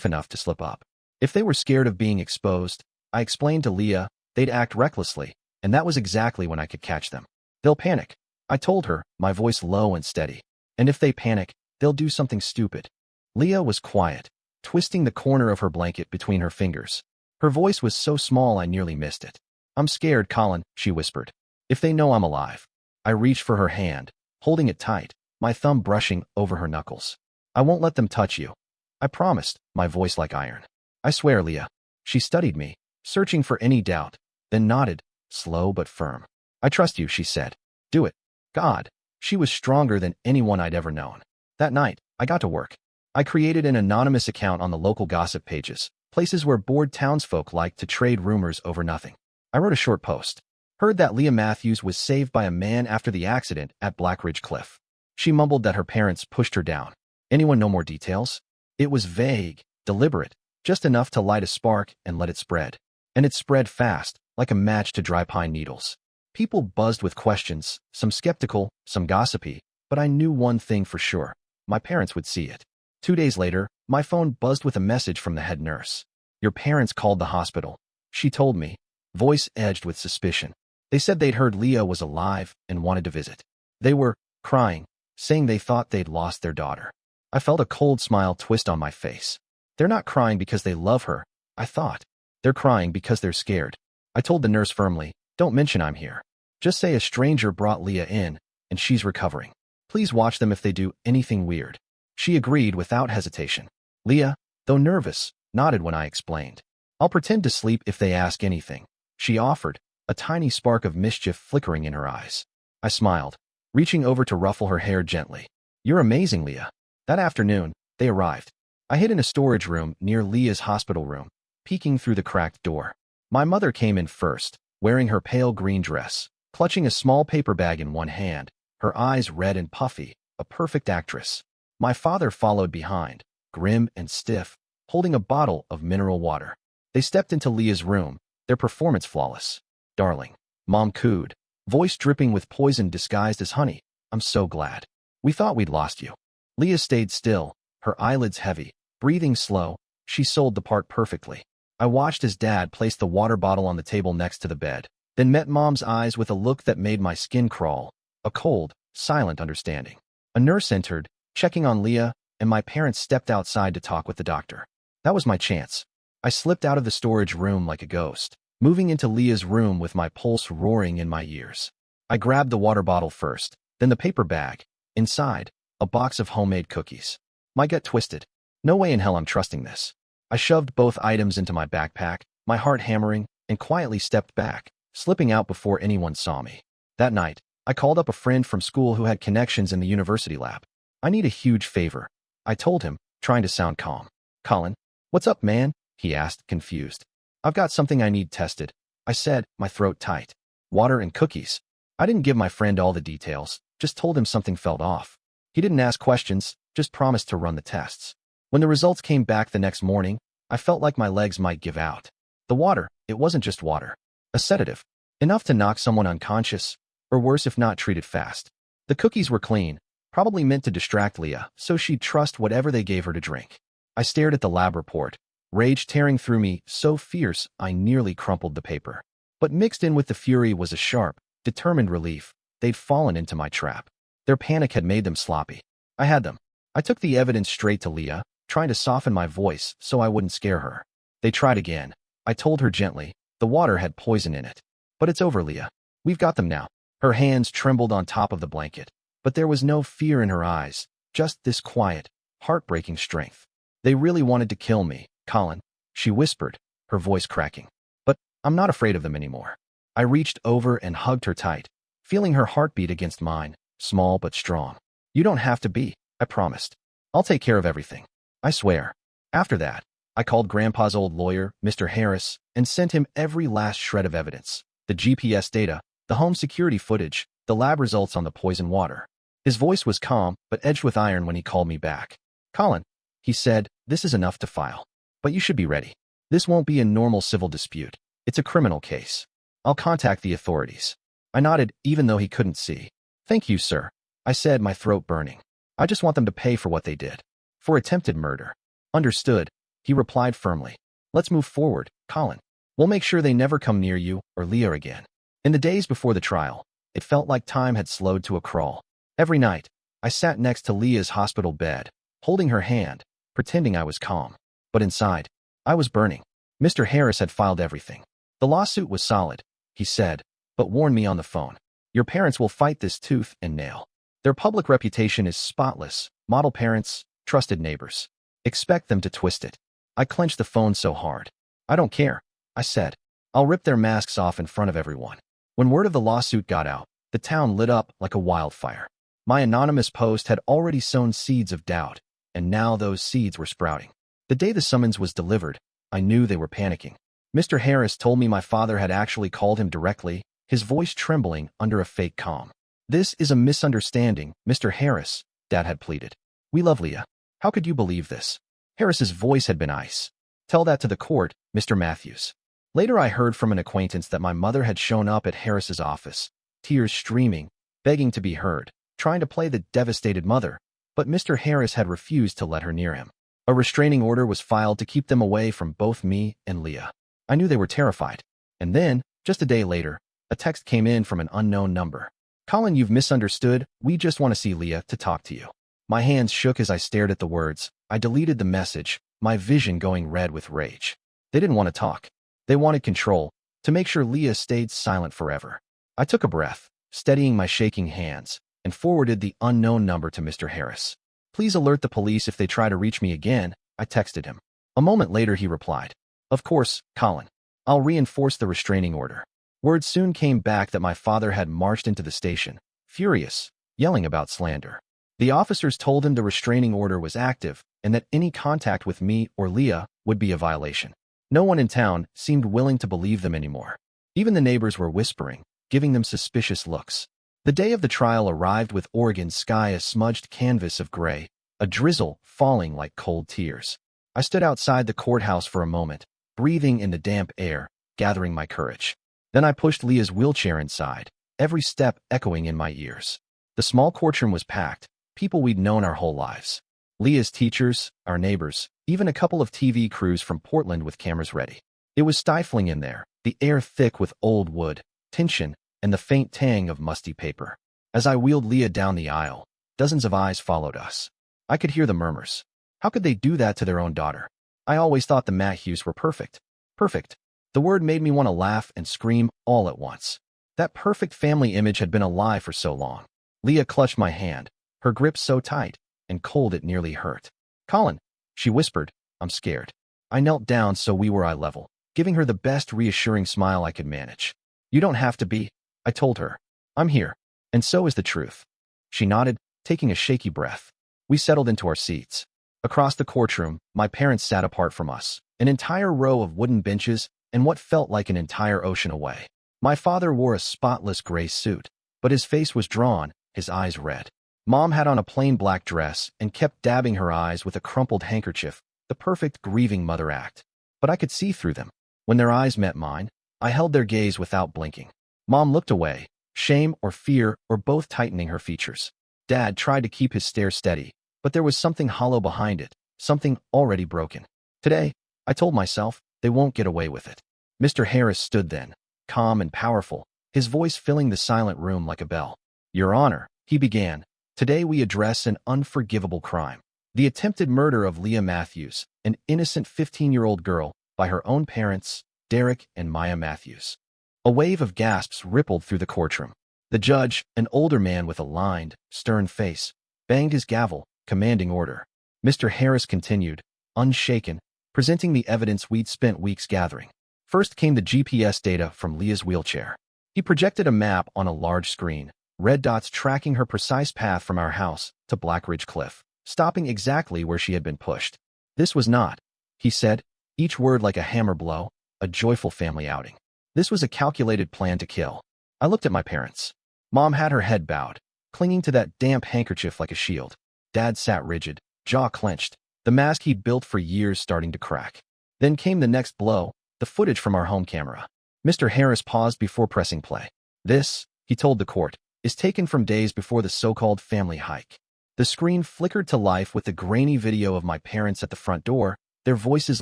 enough to slip up. If they were scared of being exposed, I explained to Leah, they'd act recklessly, and that was exactly when I could catch them. They'll panic," I told her, my voice low and steady. "And if they panic, they'll do something stupid." Leah was quiet, twisting the corner of her blanket between her fingers. Her voice was so small I nearly missed it. "I'm scared, Colin," she whispered. "If they know I'm alive." I reached for her hand, holding it tight, my thumb brushing over her knuckles. "I won't let them touch you," I promised, my voice like iron. "I swear, Leah." She studied me, searching for any doubt, then nodded, slow but firm. "I trust you," she said. "Do it." God, she was stronger than anyone I'd ever known. That night, I got to work. I created an anonymous account on the local gossip pages, places where bored townsfolk like to trade rumors over nothing. I wrote a short post. "Heard that Leah Matthews was saved by a man after the accident at Blackridge Cliff." She mumbled that her parents pushed her down. "Anyone know more details?" It was vague, deliberate, just enough to light a spark and let it spread. And it spread fast, like a match to dry pine needles. People buzzed with questions, some skeptical, some gossipy, but I knew one thing for sure. My parents would see it. 2 days later, my phone buzzed with a message from the head nurse. "Your parents called the hospital," she told me, voice edged with suspicion. "They said they'd heard Leah was alive and wanted to visit. They were crying, saying they thought they'd lost their daughter." I felt a cold smile twist on my face. "They're not crying because they love her," I thought. "They're crying because they're scared." I told the nurse firmly, "Don't mention I'm here. Just say a stranger brought Leah in, and she's recovering. Please watch them if they do anything weird." She agreed without hesitation. Leah, though nervous, nodded when I explained. "I'll pretend to sleep if they ask anything," she offered, a tiny spark of mischief flickering in her eyes. I smiled, reaching over to ruffle her hair gently. "You're amazing, Leah." That afternoon, they arrived. I hid in a storage room near Leah's hospital room, peeking through the cracked door. My mother came in first, wearing her pale green dress, clutching a small paper bag in one hand, her eyes red and puffy, a perfect actress. My father followed behind, grim and stiff, holding a bottle of mineral water. They stepped into Leah's room, their performance flawless. "Darling," Mom cooed, voice dripping with poison disguised as honey. "I'm so glad. We thought we'd lost you." Leah stayed still, her eyelids heavy, breathing slow. She sold the part perfectly. I watched as Dad placed the water bottle on the table next to the bed. then met Mom's eyes with a look that made my skin crawl, a cold, silent understanding. A nurse entered, checking on Leah, and my parents stepped outside to talk with the doctor. That was my chance. I slipped out of the storage room like a ghost, moving into Leah's room with my pulse roaring in my ears. I grabbed the water bottle first, then the paper bag. Inside, a box of homemade cookies. My gut twisted. No way in hell I'm trusting this. I shoved both items into my backpack, my heart hammering, and quietly stepped back, slipping out before anyone saw me. That night, I called up a friend from school who had connections in the university lab. I need a huge favor, I told him, trying to sound calm. Colin, what's up, man? He asked, confused. I've got something I need tested, I said, my throat tight. Water and cookies. I didn't give my friend all the details, just told him something felt off. He didn't ask questions, just promised to run the tests. When the results came back the next morning, I felt like my legs might give out. The water, it wasn't just water. A sedative. Enough to knock someone unconscious, or worse if not treated fast. The cookies were clean, probably meant to distract Leah, so she'd trust whatever they gave her to drink. I stared at the lab report, rage tearing through me, so fierce I nearly crumpled the paper. But mixed in with the fury was a sharp, determined relief. They'd fallen into my trap. Their panic had made them sloppy. I had them. I took the evidence straight to Leah, trying to soften my voice so I wouldn't scare her. They tried again. I told her gently, the water had poison in it. But it's over, Leah. We've got them now. Her hands trembled on top of the blanket, but there was no fear in her eyes, just this quiet, heartbreaking strength. They really wanted to kill me, Colin, she whispered, her voice cracking. But I'm not afraid of them anymore. I reached over and hugged her tight, feeling her heartbeat against mine, small but strong. You don't have to be, I promised. I'll take care of everything. I swear. After that, I called Grandpa's old lawyer, Mr. Harris, and sent him every last shred of evidence. The GPS data, the home security footage, the lab results on the poison water. His voice was calm, but edged with iron when he called me back. Colin, he said, this is enough to file. But you should be ready. This won't be a normal civil dispute. It's a criminal case. I'll contact the authorities. I nodded, even though he couldn't see. Thank you, sir, I said, my throat burning. I just want them to pay for what they did. For attempted murder. Understood, he replied firmly. Let's move forward, Colin. We'll make sure they never come near you or Leah again. In the days before the trial, it felt like time had slowed to a crawl. Every night, I sat next to Leah's hospital bed, holding her hand, pretending I was calm. But inside, I was burning. Mr. Harris had filed everything. The lawsuit was solid, he said, but warned me on the phone. Your parents will fight this tooth and nail. Their public reputation is spotless, model parents, trusted neighbors. Expect them to twist it. I clenched the phone so hard. I don't care, I said. I'll rip their masks off in front of everyone. When word of the lawsuit got out, the town lit up like a wildfire. My anonymous post had already sown seeds of doubt, and now those seeds were sprouting. The day the summons was delivered, I knew they were panicking. Mr. Harris told me my father had actually called him directly, his voice trembling under a fake calm. This is a misunderstanding, Mr. Harris, Dad had pleaded. We love Leah. How could you believe this? Harris's voice had been ice. Tell that to the court, Mr. Matthews. Later I heard from an acquaintance that my mother had shown up at Harris's office, tears streaming, begging to be heard, trying to play the devastated mother, but Mr. Harris had refused to let her near him. A restraining order was filed to keep them away from both me and Leah. I knew they were terrified. And then, just a day later, a text came in from an unknown number. Colin, you've misunderstood. We just want to see Leah to talk to you. My hands shook as I stared at the words. I deleted the message, my vision going red with rage. They didn't want to talk. They wanted control, to make sure Leah stayed silent forever. I took a breath, steadying my shaking hands, and forwarded the unknown number to Mr. Harris. Please alert the police if they try to reach me again, I texted him. A moment later he replied. Of course, Colin. I'll reinforce the restraining order. Word soon came back that my father had marched into the station, furious, yelling about slander. The officers told him the restraining order was active and that any contact with me or Leah would be a violation. No one in town seemed willing to believe them anymore. Even the neighbors were whispering, giving them suspicious looks. The day of the trial arrived with Oregon's sky a smudged canvas of gray, a drizzle falling like cold tears. I stood outside the courthouse for a moment, breathing in the damp air, gathering my courage. Then I pushed Leah's wheelchair inside, every step echoing in my ears. The small courtroom was packed, people we'd known our whole lives. Leah's teachers, our neighbors, even a couple of TV crews from Portland with cameras ready. It was stifling in there, the air thick with old wood, tension, and the faint tang of musty paper. As I wheeled Leah down the aisle, dozens of eyes followed us. I could hear the murmurs. How could they do that to their own daughter? I always thought the Matthews were perfect. Perfect. The word made me want to laugh and scream all at once. That perfect family image had been a lie for so long. Leah clutched my hand, her grip so tight and cold it nearly hurt. "Colin," she whispered, "I'm scared." I knelt down so we were eye level, giving her the best reassuring smile I could manage. "You don't have to be," I told her. "I'm here, and so is the truth." She nodded, taking a shaky breath. We settled into our seats. Across the courtroom, my parents sat apart from us, an entire row of wooden benches and what felt like an entire ocean away. My father wore a spotless gray suit, but his face was drawn, his eyes red. Mom had on a plain black dress and kept dabbing her eyes with a crumpled handkerchief, the perfect grieving mother act. But I could see through them. When their eyes met mine, I held their gaze without blinking. Mom looked away, shame or fear or both tightening her features. Dad tried to keep his stare steady, but there was something hollow behind it, something already broken. Today, I told myself, they won't get away with it. Mr. Harris stood then, calm and powerful, his voice filling the silent room like a bell. "Your Honor," he began, "today we address an unforgivable crime. The attempted murder of Leah Matthews, an innocent 15-year-old girl, by her own parents, Derek and Maya Matthews." A wave of gasps rippled through the courtroom. The judge, an older man with a lined, stern face, banged his gavel, commanding order. Mr. Harris continued, unshaken, presenting the evidence we'd spent weeks gathering. First came the GPS data from Leah's wheelchair. He projected a map on a large screen, red dots tracking her precise path from our house to Black Ridge Cliff, stopping exactly where she had been pushed. "This was not," he said, each word like a hammer blow, "a joyful family outing. This was a calculated plan to kill." I looked at my parents. Mom had her head bowed, clinging to that damp handkerchief like a shield. Dad sat rigid, jaw clenched, the mask he'd built for years starting to crack. Then came the next blow, the footage from our home camera. Mr. Harris paused before pressing play. "This," he told the court, "is taken from days before the so-called family hike." The screen flickered to life with the grainy video of my parents at the front door, their voices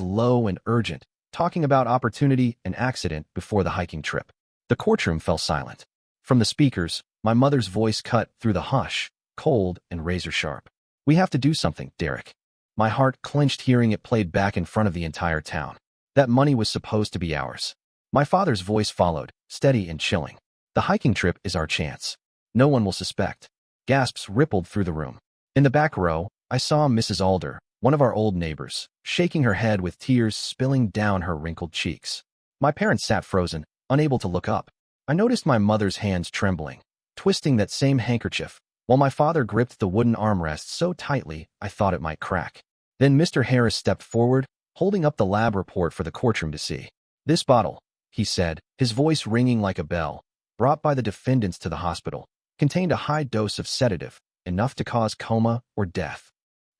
low and urgent, talking about opportunity and accident before the hiking trip. The courtroom fell silent. From the speakers, my mother's voice cut through the hush, cold and razor-sharp. "We have to do something, Derek." My heart clenched hearing it played back in front of the entire town. That money was supposed to be ours. My father's voice followed, steady and chilling. "The hiking trip is our chance. No one will suspect." Gasps rippled through the room. In the back row, I saw Mrs. Alder, one of our old neighbors, shaking her head with tears spilling down her wrinkled cheeks. My parents sat frozen, unable to look up. I noticed my mother's hands trembling, twisting that same handkerchief, while my father gripped the wooden armrest so tightly I thought it might crack. Then Mr. Harris stepped forward, holding up the lab report for the courtroom to see. "This bottle," he said, his voice ringing like a bell, "brought by the defendants to the hospital, contained a high dose of sedative, enough to cause coma or death."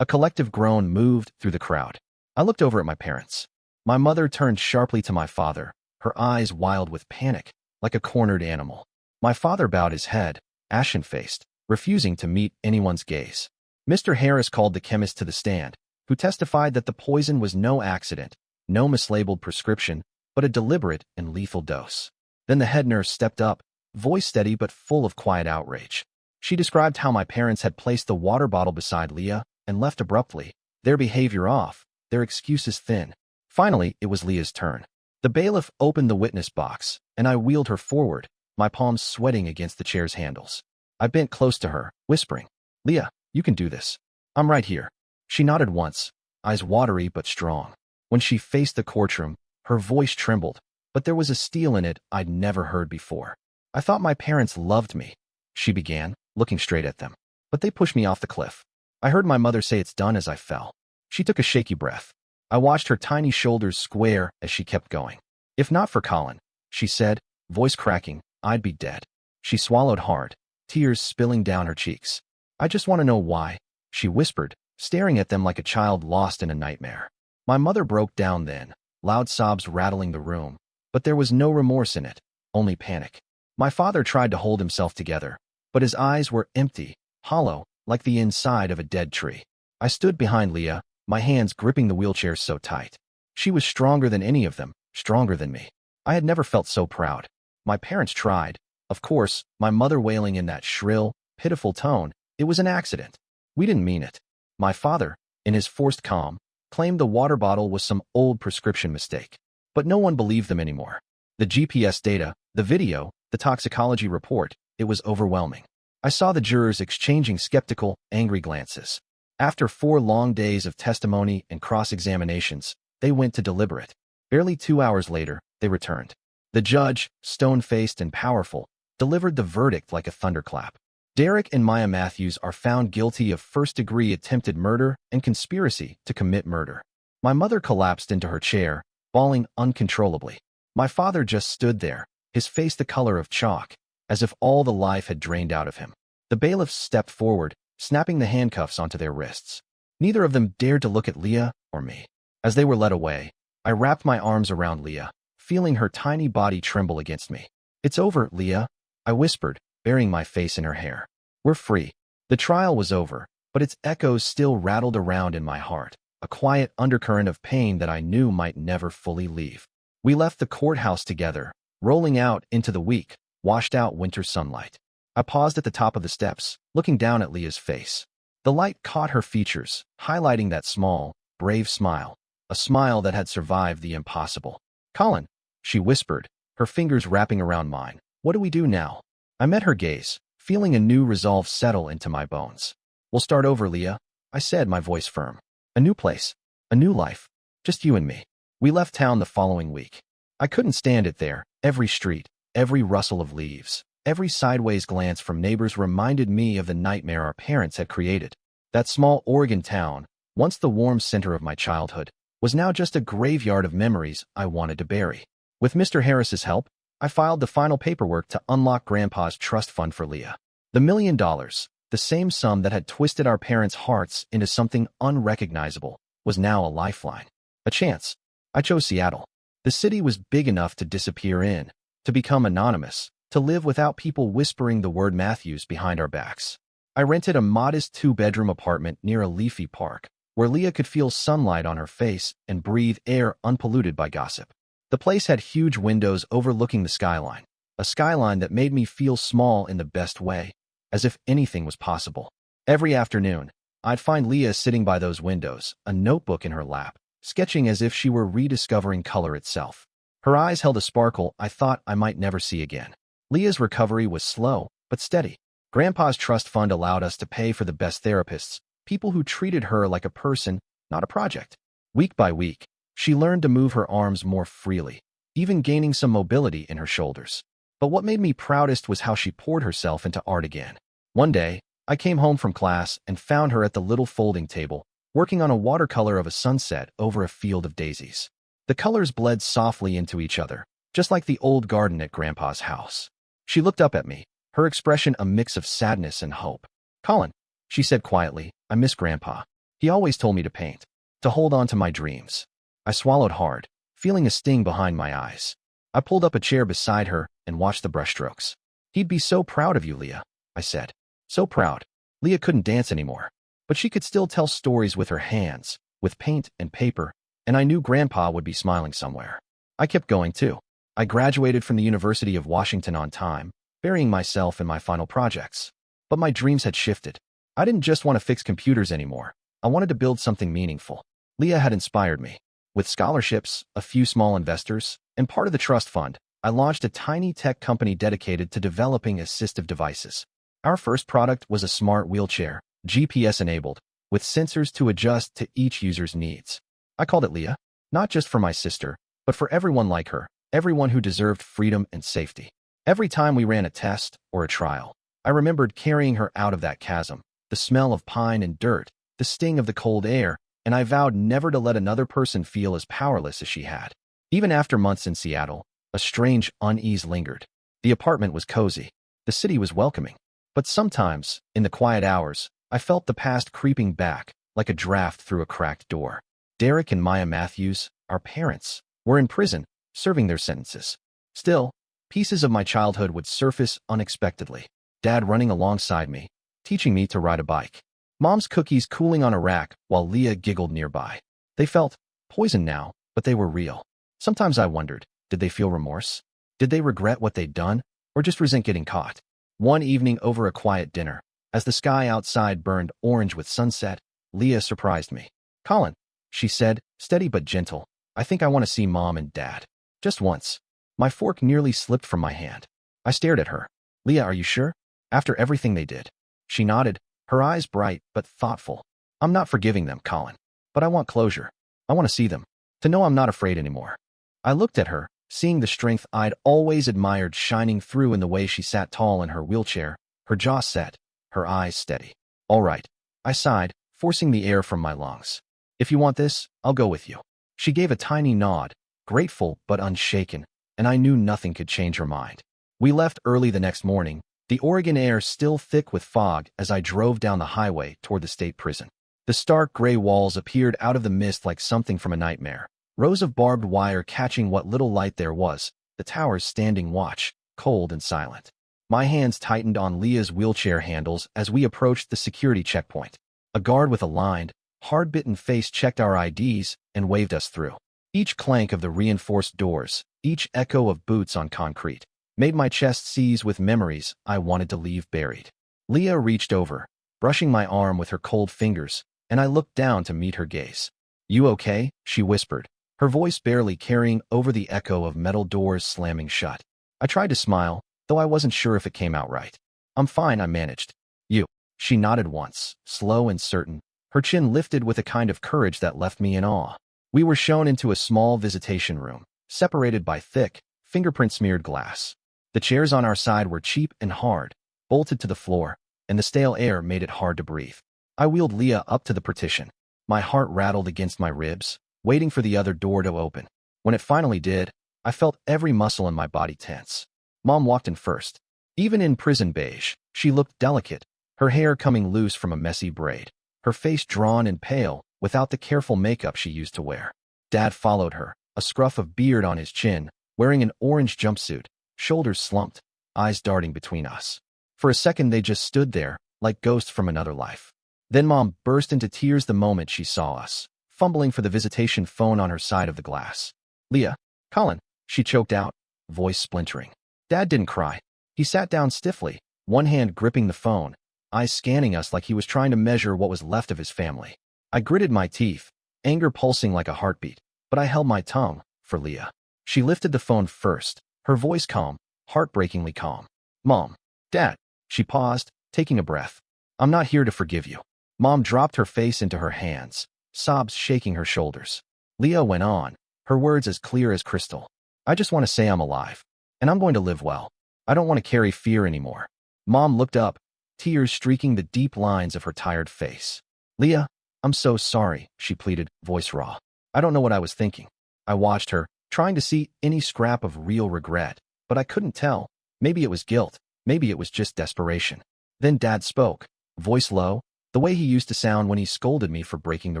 A collective groan moved through the crowd. I looked over at my parents. My mother turned sharply to my father, her eyes wild with panic, like a cornered animal. My father bowed his head, ashen-faced, refusing to meet anyone's gaze. Mr. Harris called the chemist to the stand, who testified that the poison was no accident, no mislabeled prescription, but a deliberate and lethal dose. Then the head nurse stepped up, voice steady but full of quiet outrage. She described how my parents had placed the water bottle beside Leah and left abruptly, their behavior off, their excuses thin. Finally, it was Leah's turn. The bailiff opened the witness box, and I wheeled her forward, my palms sweating against the chair's handles. I bent close to her, whispering, "Leah, you can do this. I'm right here." She nodded once, eyes watery but strong. When she faced the courtroom, her voice trembled, but there was a steel in it I'd never heard before. "I thought my parents loved me," she began, looking straight at them. "But they pushed me off the cliff. I heard my mother say it's done as I fell." She took a shaky breath. I watched her tiny shoulders square as she kept going. "If not for Colin," she said, voice cracking, "I'd be dead." She swallowed hard, tears spilling down her cheeks. "I just want to know why," she whispered, staring at them like a child lost in a nightmare. My mother broke down then, loud sobs rattling the room, but there was no remorse in it, only panic. My father tried to hold himself together, but his eyes were empty, hollow, like the inside of a dead tree. I stood behind Leah, my hands gripping the wheelchair so tight. She was stronger than any of them, stronger than me. I had never felt so proud. My parents tried. Of course, my mother wailing in that shrill, pitiful tone, "It was an accident. We didn't mean it." My father, in his forced calm, claimed the water bottle was some old prescription mistake. But no one believed them anymore. The GPS data, the video, the toxicology report, it was overwhelming. I saw the jurors exchanging skeptical, angry glances. After 4 long days of testimony and cross-examinations, they went to deliberate. Barely 2 hours later, they returned. The judge, stone-faced and powerful, delivered the verdict like a thunderclap. Derek and Maya Matthews are found guilty of first-degree attempted murder and conspiracy to commit murder. My mother collapsed into her chair, bawling uncontrollably. My father just stood there, his face the color of chalk, as if all the life had drained out of him. The bailiffs stepped forward, snapping the handcuffs onto their wrists. Neither of them dared to look at Leah or me. As they were led away, I wrapped my arms around Leah, feeling her tiny body tremble against me. "It's over, Leah," I whispered, burying my face in her hair. "We're free." The trial was over, but its echoes still rattled around in my heart, a quiet undercurrent of pain that I knew might never fully leave. We left the courthouse together, rolling out into the weak, washed-out winter sunlight. I paused at the top of the steps, looking down at Leah's face. The light caught her features, highlighting that small, brave smile, a smile that had survived the impossible. "Colin," she whispered, her fingers wrapping around mine. "What do we do now?" I met her gaze, feeling a new resolve settle into my bones. "We'll start over, Leah," I said, my voice firm. "A new place, a new life, just you and me." We left town the following week. I couldn't stand it there. Every street, every rustle of leaves, every sideways glance from neighbors reminded me of the nightmare our parents had created. That small Oregon town, once the warm center of my childhood, was now just a graveyard of memories I wanted to bury. With Mr. Harris's help, I filed the final paperwork to unlock Grandpa's trust fund for Leah. The $1 million, the same sum that had twisted our parents' hearts into something unrecognizable, was now a lifeline. A chance. I chose Seattle. The city was big enough to disappear in, to become anonymous, to live without people whispering the word Matthews behind our backs. I rented a modest 2-bedroom apartment near a leafy park, where Leah could feel sunlight on her face and breathe air unpolluted by gossip. The place had huge windows overlooking the skyline, a skyline that made me feel small in the best way, as if anything was possible. Every afternoon, I'd find Leah sitting by those windows, a notebook in her lap, sketching as if she were rediscovering color itself. Her eyes held a sparkle I thought I might never see again. Leah's recovery was slow, but steady. Grandpa's trust fund allowed us to pay for the best therapists, people who treated her like a person, not a project. Week by week, she learned to move her arms more freely, even gaining some mobility in her shoulders. But what made me proudest was how she poured herself into art again. One day, I came home from class and found her at the little folding table, working on a watercolor of a sunset over a field of daisies. The colors bled softly into each other, just like the old garden at Grandpa's house. She looked up at me, her expression a mix of sadness and hope. "Colin," she said quietly, "I miss Grandpa. He always told me to paint, to hold on to my dreams." I swallowed hard, feeling a sting behind my eyes. I pulled up a chair beside her and watched the brushstrokes. "He'd be so proud of you, Leah," I said. So proud. Leah couldn't dance anymore, but she could still tell stories with her hands, with paint and paper, and I knew Grandpa would be smiling somewhere. I kept going too. I graduated from the University of Washington on time, burying myself in my final projects. But my dreams had shifted. I didn't just want to fix computers anymore. I wanted to build something meaningful. Leah had inspired me. With scholarships, a few small investors, and part of the trust fund, I launched a tiny tech company dedicated to developing assistive devices. Our first product was a smart wheelchair, GPS-enabled, with sensors to adjust to each user's needs. I called it Leah, not just for my sister, but for everyone like her, everyone who deserved freedom and safety. Every time we ran a test or a trial, I remembered carrying her out of that chasm, the smell of pine and dirt, the sting of the cold air, and I vowed never to let another person feel as powerless as she had. Even after months in Seattle, a strange unease lingered. The apartment was cozy. The city was welcoming. But sometimes, in the quiet hours, I felt the past creeping back, like a draft through a cracked door. Derek and Maya Matthews, our parents, were in prison, serving their sentences. Still, pieces of my childhood would surface unexpectedly. Dad running alongside me, teaching me to ride a bike. Mom's cookies cooling on a rack while Leah giggled nearby. They felt poison now, but they were real. Sometimes I wondered, did they feel remorse? Did they regret what they'd done, or just resent getting caught? One evening over a quiet dinner, as the sky outside burned orange with sunset, Leah surprised me. "Colin," she said, steady but gentle, "I think I want to see Mom and Dad. Just once." My fork nearly slipped from my hand. I stared at her. "Leah, are you sure? After everything they did?" She nodded, her eyes bright but thoughtful. "I'm not forgiving them, Colin. But I want closure. I want to see them. To know I'm not afraid anymore." I looked at her, seeing the strength I'd always admired shining through in the way she sat tall in her wheelchair, her jaw set, her eyes steady. "All right," I sighed, forcing the air from my lungs. "If you want this, I'll go with you." She gave a tiny nod, grateful but unshaken, and I knew nothing could change her mind. We left early the next morning, the Oregon air still thick with fog as I drove down the highway toward the state prison. The stark gray walls appeared out of the mist like something from a nightmare. Rows of barbed wire catching what little light there was, the towers standing watch, cold and silent. My hands tightened on Leah's wheelchair handles as we approached the security checkpoint. A guard with a lined, hard-bitten face checked our IDs and waved us through. Each clank of the reinforced doors, each echo of boots on concrete, made my chest seize with memories I wanted to leave buried. Leah reached over, brushing my arm with her cold fingers, and I looked down to meet her gaze. "You okay?" she whispered, her voice barely carrying over the echo of metal doors slamming shut. I tried to smile, though I wasn't sure if it came out right. "I'm fine," I managed. "You." She nodded once, slow and certain, her chin lifted with a kind of courage that left me in awe. We were shown into a small visitation room, separated by thick, fingerprint-smeared glass. The chairs on our side were cheap and hard, bolted to the floor, and the stale air made it hard to breathe. I wheeled Leah up to the partition. My heart rattled against my ribs, waiting for the other door to open. When it finally did, I felt every muscle in my body tense. Mom walked in first. Even in prison beige, she looked delicate, her hair coming loose from a messy braid, her face drawn and pale, without the careful makeup she used to wear. Dad followed her, a scruff of beard on his chin, wearing an orange jumpsuit, shoulders slumped, eyes darting between us. For a second they just stood there, like ghosts from another life. Then Mom burst into tears the moment she saw us, fumbling for the visitation phone on her side of the glass. "Leah, Colin," she choked out, voice splintering. Dad didn't cry. He sat down stiffly, one hand gripping the phone, eyes scanning us like he was trying to measure what was left of his family. I gritted my teeth, anger pulsing like a heartbeat, but I held my tongue, for Leah. She lifted the phone first, her voice calm, heartbreakingly calm. "Mom, Dad." She paused, taking a breath. "I'm not here to forgive you." Mom dropped her face into her hands, sobs shaking her shoulders. Leah went on, her words as clear as crystal. "I just want to say I'm alive, and I'm going to live well. I don't want to carry fear anymore." Mom looked up, tears streaking the deep lines of her tired face. "Leah, I'm so sorry," she pleaded, voice raw. "I don't know what I was thinking." I watched her, trying to see any scrap of real regret, but I couldn't tell. Maybe it was guilt, maybe it was just desperation. Then Dad spoke, voice low, the way he used to sound when he scolded me for breaking the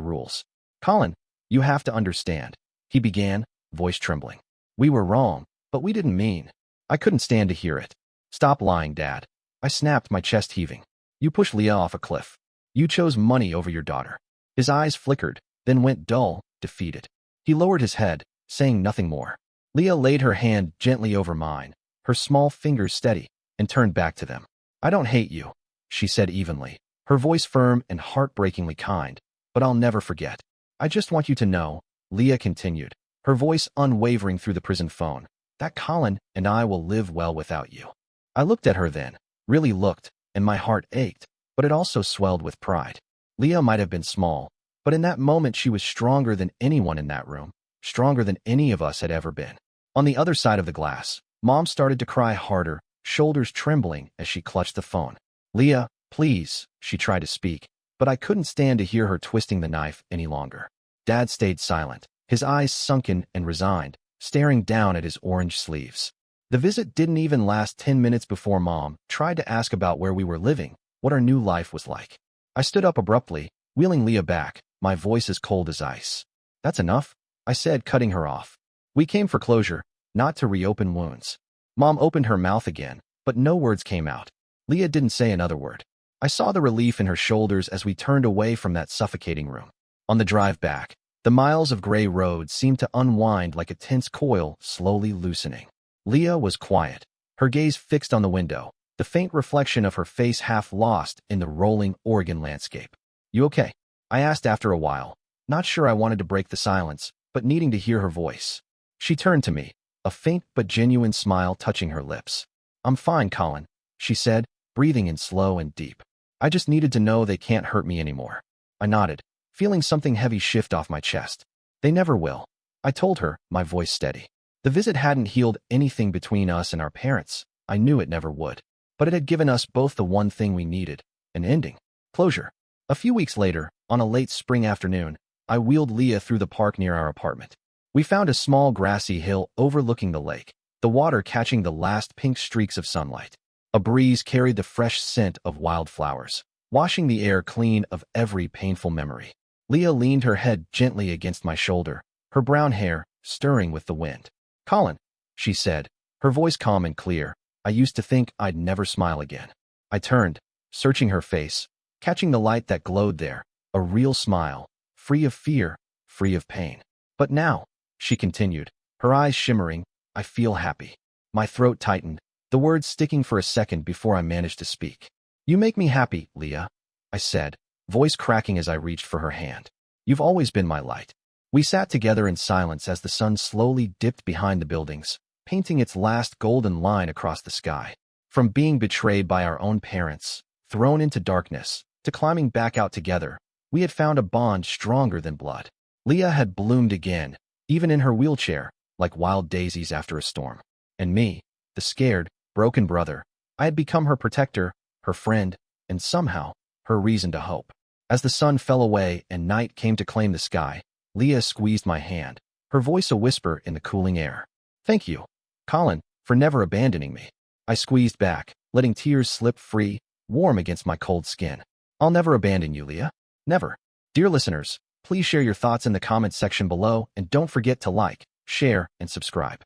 rules. "Colin, you have to understand," he began, voice trembling. "We were wrong, but we didn't mean." I couldn't stand to hear it. "Stop lying, Dad." I snapped, my chest heaving. "You pushed Leah off a cliff. You chose money over your daughter." His eyes flickered, then went dull, defeated. He lowered his head, saying nothing more. Leah laid her hand gently over mine, her small fingers steady, and turned back to them. "I don't hate you," she said evenly, her voice firm and heartbreakingly kind, "but I'll never forget. I just want you to know," Leah continued, her voice unwavering through the prison phone, "that Colin and I will live well without you." I looked at her then, really looked, and my heart ached, but it also swelled with pride. Leah might have been small, but in that moment she was stronger than anyone in that room, stronger than any of us had ever been. On the other side of the glass, Mom started to cry harder, shoulders trembling as she clutched the phone. "Leah, please," she tried to speak, but I couldn't stand to hear her twisting the knife any longer. Dad stayed silent, his eyes sunken and resigned, staring down at his orange sleeves. The visit didn't even last 10 minutes before Mom tried to ask about where we were living, what our new life was like. I stood up abruptly, wheeling Leah back, my voice as cold as ice. "That's enough," I said, cutting her off. "We came for closure, not to reopen wounds." Mom opened her mouth again, but no words came out. Leah didn't say another word. I saw the relief in her shoulders as we turned away from that suffocating room. On the drive back, the miles of gray road seemed to unwind like a tense coil slowly loosening. Leah was quiet, her gaze fixed on the window, the faint reflection of her face half lost in the rolling Oregon landscape. "You okay?" I asked after a while, not sure I wanted to break the silence, but needing to hear her voice. She turned to me, a faint but genuine smile touching her lips. "I'm fine, Colin," she said, breathing in slow and deep. "I just needed to know they can't hurt me anymore." I nodded, feeling something heavy shift off my chest. "They never will," I told her, my voice steady. The visit hadn't healed anything between us and our parents. I knew it never would. But it had given us both the one thing we needed, an ending. Closure. A few weeks later, on a late spring afternoon, I wheeled Leah through the park near our apartment. We found a small grassy hill overlooking the lake, the water catching the last pink streaks of sunlight. A breeze carried the fresh scent of wildflowers, washing the air clean of every painful memory. Leah leaned her head gently against my shoulder, her brown hair stirring with the wind. "Colin," she said, her voice calm and clear. "I used to think I'd never smile again." I turned, searching her face, catching the light that glowed there, a real smile, free of fear, free of pain. "But now," she continued, her eyes shimmering, "I feel happy." My throat tightened, the words sticking for a second before I managed to speak. "You make me happy, Leah," I said, voice cracking as I reached for her hand. "You've always been my light." We sat together in silence as the sun slowly dipped behind the buildings, painting its last golden line across the sky. From being betrayed by our own parents, thrown into darkness, to climbing back out together, we had found a bond stronger than blood. Leah had bloomed again, even in her wheelchair, like wild daisies after a storm. And me, the scared, broken brother, I had become her protector, her friend, and somehow, her reason to hope. As the sun fell away and night came to claim the sky, Leah squeezed my hand, her voice a whisper in the cooling air. "Thank you, Colin, for never abandoning me." I squeezed back, letting tears slip free, warm against my cold skin. "I'll never abandon you, Leah. Never." Dear listeners, please share your thoughts in the comments section below and don't forget to like, share, and subscribe.